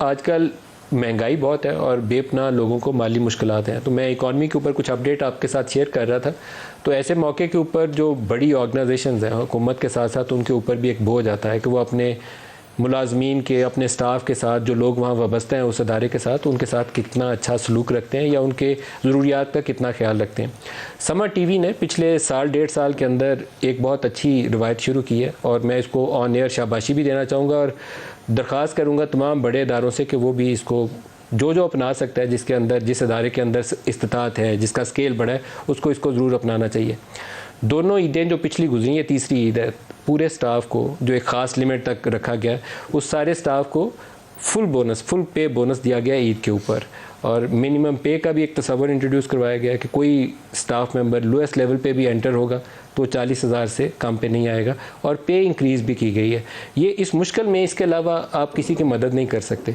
आजकल महंगाई बहुत है और बेपनाह लोगों को माली मुश्किलात हैं, तो मैं इकॉनमी के ऊपर कुछ अपडेट आपके साथ शेयर कर रहा था। तो ऐसे मौके के ऊपर जो बड़ी ऑर्गेनाइजेशंस हैं हुकूमत के साथ साथ उनके ऊपर भी एक बोझ आता है कि वो अपने मुलाजमीन के, अपने स्टाफ के साथ, जो लोग वहाँ वाबस्ते हैं उस अदारे के साथ, उनके साथ कितना अच्छा सलूक रखते हैं या उनके ज़रूरियात का कितना ख्याल रखते हैं। समा टीवी ने पिछले साल 1.5 साल के अंदर एक बहुत अच्छी रिवायत शुरू की है और मैं इसको ऑन एयर शाबाशी भी देना चाहूँगा और दरख्वास्त करूँगा तमाम बड़े इदारों से कि वो भी इसको जो अपना सकता है, जिसके अंदर, जिस अदारे के अंदर इस्तिताअत है, जिसका स्केल बड़ा है, उसको इसको ज़रूर अपनाना चाहिए। दोनों ईदें जो पिछली गुजरी है, तीसरी ईद है, पूरे स्टाफ को जो एक ख़ास लिमिट तक रखा गया है, उस सारे स्टाफ को फुल पे बोनस दिया गया ईद के ऊपर और मिनिमम पे का भी एक तस्वर इंट्रोड्यूस करवाया गया है कि कोई स्टाफ मेंबर लोएस्ट लेवल पे भी एंटर होगा तो 40,000 से कम पे नहीं आएगा और पे इंक्रीज़ भी की गई है। ये इस मुश्किल में इसके अलावा आप किसी की मदद नहीं कर सकते।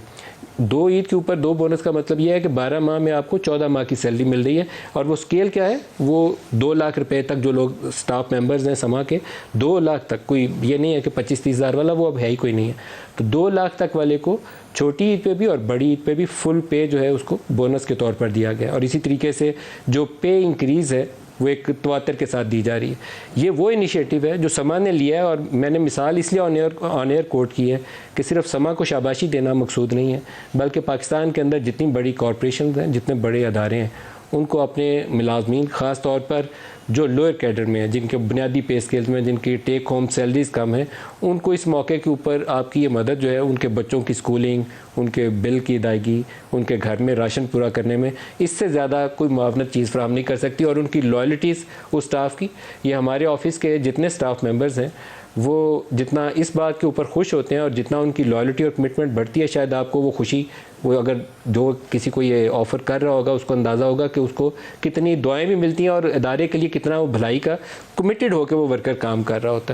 2 ईद के ऊपर 2 बोनस का मतलब यह है कि 12 माह में आपको 14 माह की सैलरी मिल रही है और वो स्केल क्या है, वो 2 लाख रुपए तक जो लोग स्टाफ मेंबर्स हैं समा के, 2 लाख तक, कोई ये नहीं है कि 25-30 हज़ार वाला वो अब है ही कोई नहीं है, तो 2 लाख तक वाले को छोटी ईद पे भी और बड़ी ईद पे भी फुल पे जो है उसको बोनस के तौर पर दिया गया और इसी तरीके से जो पे इंक्रीज़ है वो एक तवातर के साथ दी जा रही है। ये वो इनिशिएटिव है जो समा ने लिया है और मैंने मिसाल इसलिए ऑन एयर कोट की है कि सिर्फ समा को शाबाशी देना मकसूद नहीं है, बल्कि पाकिस्तान के अंदर जितनी बड़ी कॉरपोरेशन हैं, जितने बड़े अदारे हैं, उनको अपने मुलाजमीन, ख़ास तौर पर जो लोअर कैडर में है, जिनके बुनियादी पे स्केल्स में, जिनकी टेक होम सैलरीज कम है, उनको इस मौके के ऊपर आपकी ये मदद जो है उनके बच्चों की स्कूलिंग, उनके बिल की अदायगी, उनके घर में राशन पूरा करने में, इससे ज़्यादा कोई मुआवनत चीज़ फराहम नहीं कर सकती। और उनकी लॉयल्टीज़ उस स्टाफ की, ये हमारे ऑफिस के जितने स्टाफ मेंबर्स हैं वो जितना इस बात के ऊपर खुश होते हैं और जितना उनकी लॉयल्टी और कमिटमेंट बढ़ती है, शायद आपको वो खुशी, वो अगर जो किसी को ये ऑफ़र कर रहा होगा उसको अंदाज़ा होगा कि उसको कितनी दुआएं भी मिलती हैं और इदारे के लिए कितना वो भलाई का कमिटेड होकर वो वर्कर काम कर रहा होता है।